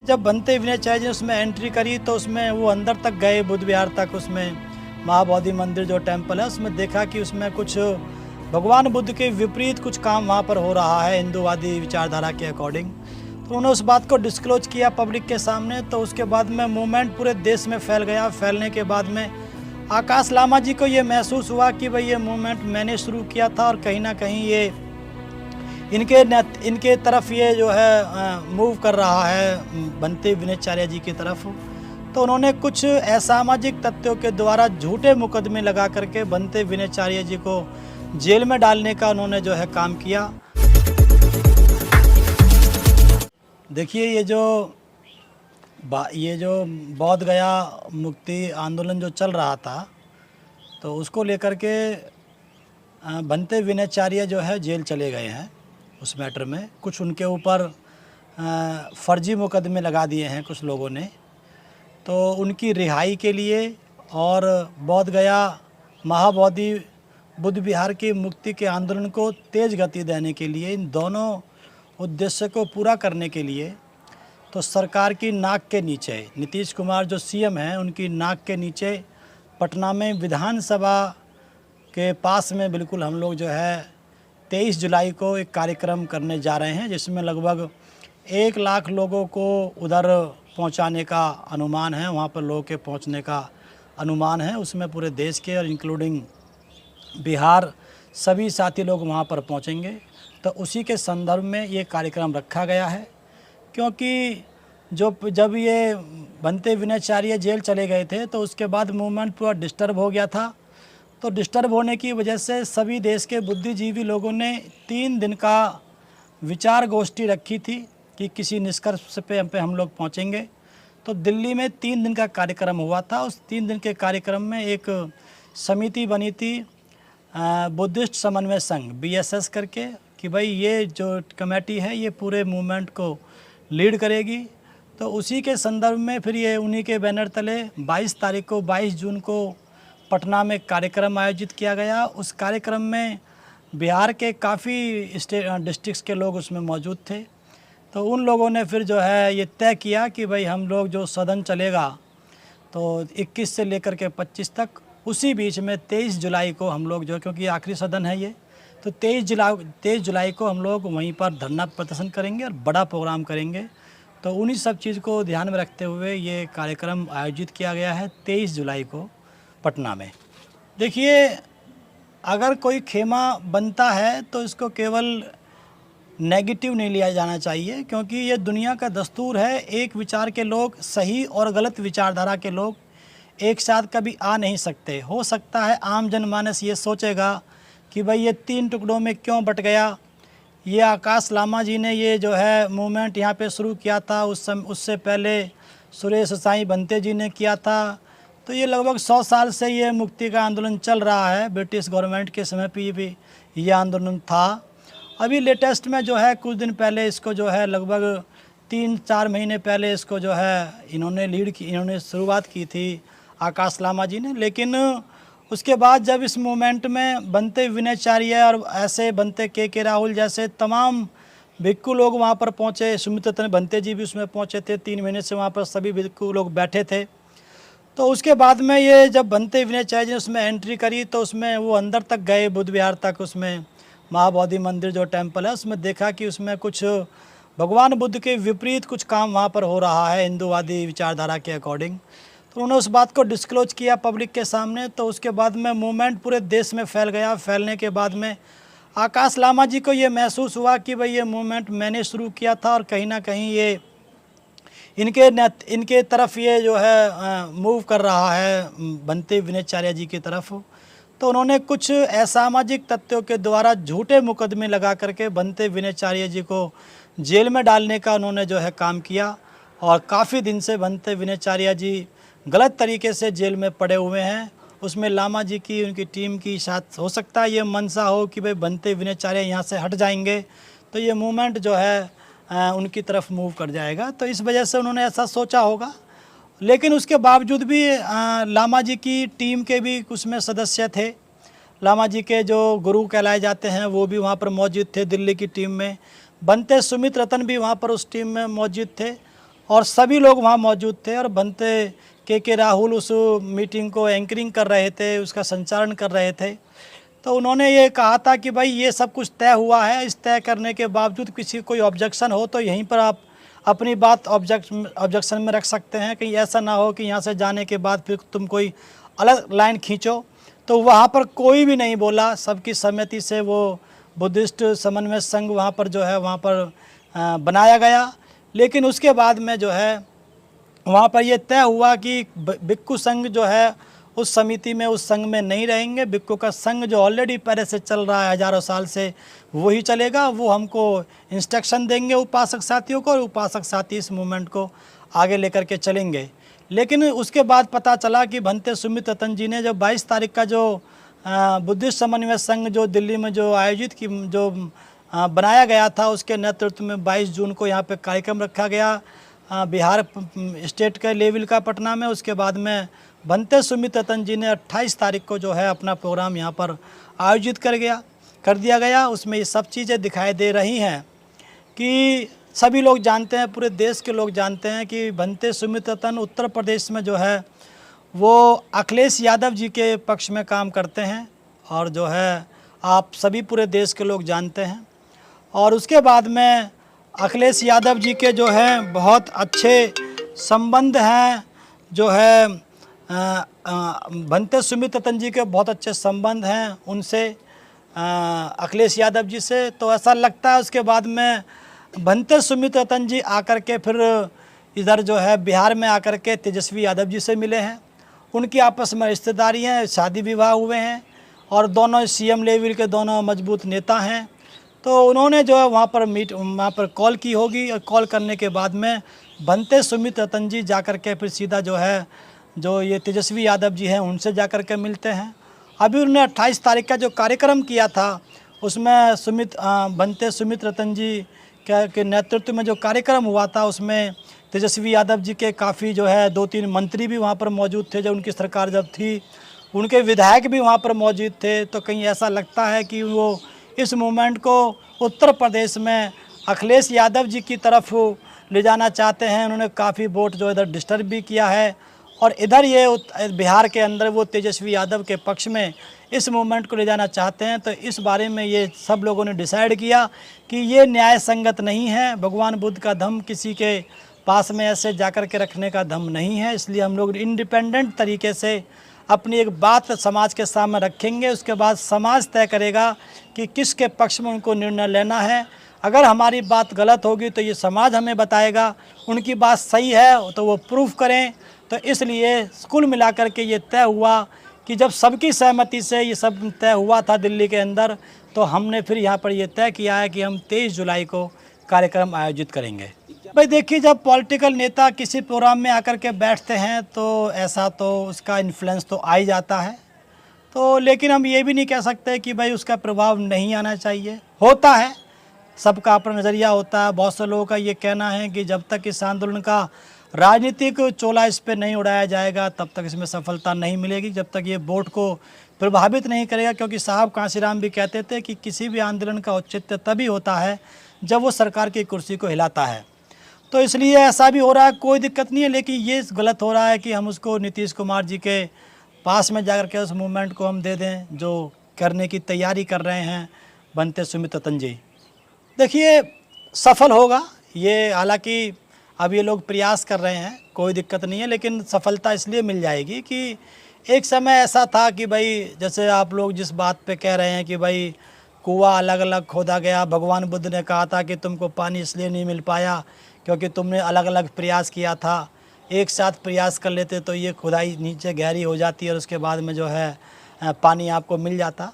जब बनते विनयचार्य जी उसमें एंट्री करी तो उसमें वो अंदर तक गए, बुद्ध विहार तक। उसमें महाबोधि मंदिर जो टेम्पल है उसमें देखा कि उसमें कुछ भगवान बुद्ध के विपरीत कुछ काम वहाँ पर हो रहा है हिंदूवादी विचारधारा के अकॉर्डिंग। तो उन्होंने उस बात को डिस्क्लोज किया पब्लिक के सामने। तो उसके बाद में मूवमेंट पूरे देश में फैल गया। फैलने के बाद में आकाश लामा जी को ये महसूस हुआ कि भाई ये मूवमेंट मैंने शुरू किया था और कहीं ना कहीं ये इनके तरफ ये जो है मूव कर रहा है बनते विनयचार्य जी की तरफ। तो उन्होंने कुछ असामाजिक तत्वों के द्वारा झूठे मुकदमे लगा करके बनते विनयचार्य जी को जेल में डालने का उन्होंने जो है काम किया। देखिए ये जो बोध गया मुक्ति आंदोलन जो चल रहा था तो उसको लेकर के बनते विनयचार्य जो है जेल चले गए हैं। उस मैटर में कुछ उनके ऊपर फर्जी मुकदमे लगा दिए हैं कुछ लोगों ने। तो उनकी रिहाई के लिए और बोध गया महाबोधि बुद्ध विहार की मुक्ति के आंदोलन को तेज़ गति देने के लिए, इन दोनों उद्देश्य को पूरा करने के लिए तो सरकार की नाक के नीचे नीतीश कुमार जो सीएम हैं उनकी नाक के नीचे पटना में विधानसभा के पास में बिल्कुल हम लोग जो है 23 जुलाई को एक कार्यक्रम करने जा रहे हैं, जिसमें लगभग 1 लाख लोगों को उधर पहुंचाने का अनुमान है। वहां पर लोगों के पहुंचने का अनुमान है। उसमें पूरे देश के और इंक्लूडिंग बिहार सभी साथी लोग वहां पर पहुंचेंगे। तो उसी के संदर्भ में ये कार्यक्रम रखा गया है, क्योंकि जब ये बनते विनयचार्य जेल चले गए थे तो उसके बाद मूवमेंट पूरा डिस्टर्ब हो गया था। तो डिस्टर्ब होने की वजह से सभी देश के बुद्धिजीवी लोगों ने 3 दिन का विचार गोष्ठी रखी थी कि किसी निष्कर्ष पे हम लोग पहुंचेंगे। तो दिल्ली में 3 दिन का कार्यक्रम हुआ था। उस 3 दिन के कार्यक्रम में एक समिति बनी थी बुद्धिस्ट समन्वय संघ BSS करके, कि भाई ये जो कमेटी है ये पूरे मूवमेंट को लीड करेगी। तो उसी के संदर्भ में फिर ये उन्हीं के बैनर तले 22 जून को पटना में कार्यक्रम आयोजित किया गया। उस कार्यक्रम में बिहार के काफ़ी डिस्ट्रिक्ट्स के लोग उसमें मौजूद थे। तो उन लोगों ने फिर जो है ये तय किया कि भाई हम लोग जो सदन चलेगा तो 21 से लेकर के 25 तक, उसी बीच में 23 जुलाई को हम लोग जो, क्योंकि आखिरी सदन है ये, तो 23 जुलाई को हम लोग वहीं पर धरना प्रदर्शन करेंगे और बड़ा प्रोग्राम करेंगे। तो उन्हीं सब चीज़ को ध्यान में रखते हुए ये कार्यक्रम आयोजित किया गया है 23 जुलाई को पटना में। देखिए अगर कोई खेमा बनता है तो इसको केवल नेगेटिव नहीं लिया जाना चाहिए, क्योंकि ये दुनिया का दस्तूर है। एक विचार के लोग, सही और गलत विचारधारा के लोग एक साथ कभी आ नहीं सकते। हो सकता है आम जनमानस ये सोचेगा कि भाई ये 3 टुकड़ों में क्यों बट गया। ये आकाश लामा जी ने ये जो है मूवमेंट यहाँ पे शुरू किया था, उससे पहले सुरेश साईं बनते जी ने किया था। तो ये लगभग 100 साल से ये मुक्ति का आंदोलन चल रहा है। ब्रिटिश गवर्नमेंट के समय पे भी ये आंदोलन था। अभी लेटेस्ट में जो है कुछ दिन पहले इसको जो है लगभग 3-4 महीने पहले इसको जो है इन्होंने शुरुआत की थी आकाश लामा जी ने। लेकिन उसके बाद जब इस मूवमेंट में बनते विनयचार्य और ऐसे बनते के राहुल जैसे तमाम भिक्खु लोग वहाँ पर पहुँचे, सुमित्र बनते जी भी उसमें पहुँचे थे। 3 महीने से वहाँ पर सभी भिक्खु लोग बैठे थे। तो उसके बाद में ये जब बनते विनयचार्य जी उसमें एंट्री करी तो उसमें वो अंदर तक गए, बुद्ध विहार तक। उसमें महाबोधि मंदिर जो टेम्पल है उसमें देखा कि उसमें कुछ भगवान बुद्ध के विपरीत कुछ काम वहाँ पर हो रहा है हिंदूवादी विचारधारा के अकॉर्डिंग। तो उन्होंने उस बात को डिस्क्लोज किया पब्लिक के सामने। तो उसके बाद में मूवमेंट पूरे देश में फैल गया। फैलने के बाद में आकाश लामा जी को ये महसूस हुआ कि भाई ये मूवमेंट मैंने शुरू किया था और कहीं ना कहीं ये इनके तरफ ये जो है मूव कर रहा है बनते विनयचार्य जी की तरफ। तो उन्होंने कुछ असामाजिक तत्वों के द्वारा झूठे मुकदमे लगा करके बनते विनयचार्य जी को जेल में डालने का उन्होंने जो है काम किया। और काफ़ी दिन से बनते विनयचार्य जी गलत तरीके से जेल में पड़े हुए हैं। उसमें लामा जी की, उनकी टीम की शायद हो सकता है ये मनसा हो कि भाई बनते विनयचार्य यहाँ से हट जाएंगे तो ये मूवमेंट जो है उनकी तरफ मूव कर जाएगा। तो इस वजह से उन्होंने ऐसा सोचा होगा। लेकिन उसके बावजूद भी लामा जी की टीम के भी उसमें सदस्य थे। लामा जी के जो गुरु कहलाए जाते हैं वो भी वहाँ पर मौजूद थे दिल्ली की टीम में। बनते सुमित रतन भी वहाँ पर उस टीम में मौजूद थे। और सभी लोग वहाँ मौजूद थे और बनते के राहुल उस मीटिंग को एंकरिंग कर रहे थे, उसका संचालन कर रहे थे। तो उन्होंने ये कहा था कि भाई ये सब कुछ तय हुआ है, इस तय करने के बावजूद किसी कोई ऑब्जेक्शन हो तो यहीं पर आप अपनी बात ऑब्जेक्शन में रख सकते हैं, कहीं ऐसा ना हो कि यहाँ से जाने के बाद फिर तुम कोई अलग लाइन खींचो। तो वहाँ पर कोई भी नहीं बोला, सबकी सहमति से वो बुद्धिस्ट समन्वय संघ वहाँ पर जो है वहाँ पर बनाया गया। लेकिन उसके बाद में जो है वहाँ पर ये तय हुआ कि भिक्खु संघ जो है उस समिति में, उस संघ में नहीं रहेंगे। भिक्खु का संघ जो ऑलरेडी पहले से चल रहा है हज़ारों साल से, वही चलेगा। वो हमको इंस्ट्रक्शन देंगे उपासक साथियों को, और उपासक साथी इस मूवमेंट को आगे लेकर के चलेंगे। लेकिन उसके बाद पता चला कि भंते सुमित रतन जी ने जो 22 तारीख का जो बुद्धिस्ट समन्वय संघ जो दिल्ली में जो आयोजित की जो बनाया गया था, उसके नेतृत्व में 22 जून को यहाँ पे कार्यक्रम रखा गया बिहार स्टेट के लेवल का पटना में। उसके बाद में भंते सुमित रतन जी ने 28 तारीख को जो है अपना प्रोग्राम यहाँ पर आयोजित कर दिया गया। उसमें ये सब चीज़ें दिखाई दे रही हैं कि सभी लोग जानते हैं, पूरे देश के लोग जानते हैं कि भंते सुमित रतन उत्तर प्रदेश में जो है वो अखिलेश यादव जी के पक्ष में काम करते हैं, और जो है आप सभी पूरे देश के लोग जानते हैं। और उसके बाद में अखिलेश यादव जी के जो है बहुत अच्छे संबंध हैं, जो है भंते सुमित रतन जी के बहुत अच्छे संबंध हैं उनसे, अखिलेश यादव जी से। तो ऐसा लगता है उसके बाद में भंते सुमित रतन जी आकर के फिर इधर जो है बिहार में आकर के तेजस्वी यादव जी से मिले हैं। उनकी आपस में रिश्तेदारी हैं, शादी विवाह हुए हैं, और दोनों सीएम लेवल के दोनों मजबूत नेता हैं। तो उन्होंने जो है वहाँ पर कॉल की होगी, और कॉल करने के बाद में भंते सुमित रतन जी जाकर के फिर सीधा जो है जो ये तेजस्वी यादव जी हैं उनसे जाकर के मिलते हैं। अभी उन्होंने 28 तारीख का जो कार्यक्रम किया था उसमें भंते सुमित रतन जी के नेतृत्व में जो कार्यक्रम हुआ था, उसमें तेजस्वी यादव जी के काफ़ी जो है 2-3 मंत्री भी वहाँ पर मौजूद थे। जब उनकी सरकार जब थी, उनके विधायक भी वहाँ पर मौजूद थे। तो कहीं ऐसा लगता है कि वो इस मूवमेंट को उत्तर प्रदेश में अखिलेश यादव जी की तरफ ले जाना चाहते हैं। उन्होंने काफ़ी वोट जो इधर डिस्टर्ब भी किया है, और इधर ये बिहार के अंदर वो तेजस्वी यादव के पक्ष में इस मूवमेंट को ले जाना चाहते हैं। तो इस बारे में ये सब लोगों ने डिसाइड किया कि ये न्याय संगत नहीं है। भगवान बुद्ध का धम्म किसी के पास में ऐसे जाकर के रखने का धम्म नहीं है। इसलिए हम लोग इंडिपेंडेंट तरीके से अपनी एक बात समाज के सामने रखेंगे। उसके बाद समाज तय करेगा कि किसके पक्ष में उनको निर्णय लेना है। अगर हमारी बात गलत होगी तो ये समाज हमें बताएगा, उनकी बात सही है तो वो प्रूफ करें। तो इसलिए कुल मिलाकर के ये तय हुआ कि जब सबकी सहमति से ये सब तय हुआ था दिल्ली के अंदर, तो हमने फिर यहाँ पर ये तय किया है कि हम 23 जुलाई को कार्यक्रम आयोजित करेंगे। भाई देखिए, जब पॉलिटिकल नेता किसी प्रोग्राम में आकर के बैठते हैं तो ऐसा तो उसका इन्फ्लुएंस तो आ ही जाता है। तो लेकिन हम ये भी नहीं कह सकते कि भाई उसका प्रभाव नहीं आना चाहिए। होता है, सबका अपना नज़रिया होता है। बहुत से लोगों का ये कहना है कि जब तक इस आंदोलन का राजनीतिक चोला इस पर नहीं उड़ाया जाएगा तब तक इसमें सफलता नहीं मिलेगी, जब तक ये वोट को प्रभावित नहीं करेगा। क्योंकि साहब कांशीराम भी कहते थे कि किसी भी आंदोलन का औचित्य तभी होता है जब वो सरकार की कुर्सी को हिलाता है। तो इसलिए ऐसा भी हो रहा है, कोई दिक्कत नहीं है। लेकिन ये गलत हो रहा है कि हम उसको नीतीश कुमार जी के पास में जाकर के उस मूवमेंट को हम दे दें जो करने की तैयारी कर रहे हैं भंते सुमित रतन जी। देखिए, सफल होगा ये, हालांकि अब ये लोग प्रयास कर रहे हैं, कोई दिक्कत नहीं है। लेकिन सफलता इसलिए मिल जाएगी कि एक समय ऐसा था कि भाई जैसे आप लोग जिस बात पे कह रहे हैं कि भाई कुआं अलग अलग खोदा गया, भगवान बुद्ध ने कहा था कि तुमको पानी इसलिए नहीं मिल पाया क्योंकि तुमने अलग अलग प्रयास किया था। एक साथ प्रयास कर लेते तो ये खुदाई नीचे गहरी हो जाती और उसके बाद में जो है पानी आपको मिल जाता।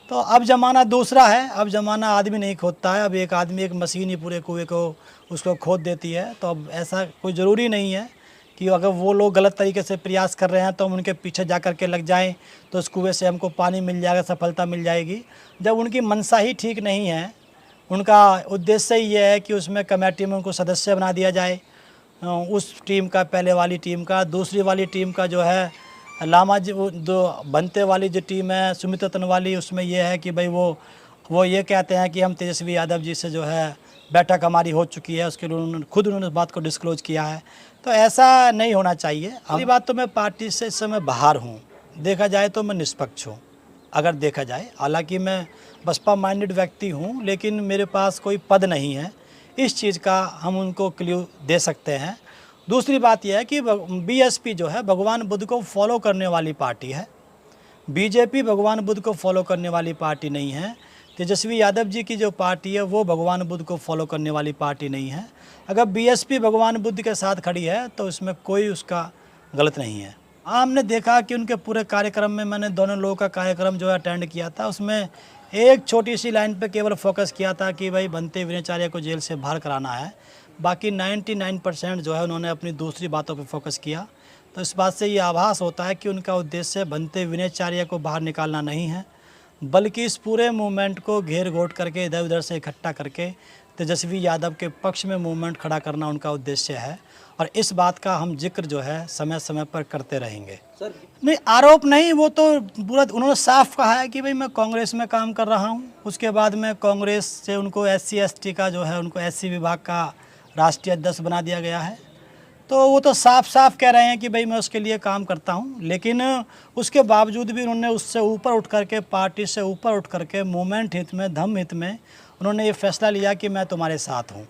तो अब ज़माना दूसरा है, अब ज़माना आदमी नहीं खोदता है, अब एक आदमी, एक मशीन ही पूरे कुएं को उसको खोद देती है। तो अब ऐसा कोई ज़रूरी नहीं है कि अगर वो लोग गलत तरीके से प्रयास कर रहे हैं तो हम उनके पीछे जा कर के लग जाएं तो उस कुएं से हमको पानी मिल जाएगा, सफलता मिल जाएगी। जब उनकी मंशा ही ठीक नहीं है, उनका उद्देश्य ही ये है कि उसमें कमेटी में उनको सदस्य बना दिया जाए, उस टीम का, पहले वाली टीम का, दूसरी वाली टीम का जो है लामा जी, वो जो बनते वाली जो टीम है सुमित रतन वाली, उसमें ये है कि भाई वो ये कहते हैं कि हम तेजस्वी यादव जी से जो है बैठक हमारी हो चुकी है, उसके लिए उन्होंने इस बात को डिस्क्लोज किया है। तो ऐसा नहीं होना चाहिए। पहली बात तो मैं पार्टी से इस समय बाहर हूँ, देखा जाए तो मैं निष्पक्ष हूँ अगर देखा जाए। हालांकि मैं बसपा माइंडेड व्यक्ति हूँ, लेकिन मेरे पास कोई पद नहीं है, इस चीज़ का हम उनको क्ल्यू दे सकते हैं। दूसरी बात यह है कि बीएसपी जो है भगवान बुद्ध को फॉलो करने वाली पार्टी है, बीजेपी भगवान बुद्ध को फॉलो करने वाली पार्टी नहीं है। तेजस्वी यादव जी की जो पार्टी है वो भगवान बुद्ध को फॉलो करने वाली पार्टी नहीं है। अगर बीएसपी भगवान बुद्ध के साथ खड़ी है तो इसमें कोई उसका गलत नहीं है। हमने देखा कि उनके पूरे कार्यक्रम में, मैंने दोनों लोगों का कार्यक्रम जो है अटेंड किया था, उसमें एक छोटी सी लाइन पे केवल फोकस किया था कि भाई बनते विनयचार्य को जेल से बाहर कराना है। बाकी 99% जो है उन्होंने अपनी दूसरी बातों पे फोकस किया। तो इस बात से ये आभास होता है कि उनका उद्देश्य बनते विनयचार्य को बाहर निकालना नहीं है, बल्कि इस पूरे मूवमेंट को घेर घोट करके इधर उधर से इकट्ठा करके तेजस्वी यादव के पक्ष में मूवमेंट खड़ा करना उनका उद्देश्य है। और इस बात का हम जिक्र जो है समय समय पर करते रहेंगे। सर नहीं, आरोप नहीं, वो तो पूरा उन्होंने साफ कहा है कि भाई मैं कांग्रेस में काम कर रहा हूँ, उसके बाद में कांग्रेस से उनको SC ST का जो है उनको SC विभाग का राष्ट्रीय अध्यक्ष बना दिया गया है। तो वो तो साफ साफ कह रहे हैं कि भाई मैं उसके लिए काम करता हूँ, लेकिन उसके बावजूद भी उन्होंने उससे ऊपर उठ करके, पार्टी से ऊपर उठ करके, मूवमेंट हित में, धम्म हित में उन्होंने ये फैसला लिया कि मैं तुम्हारे साथ हूँ।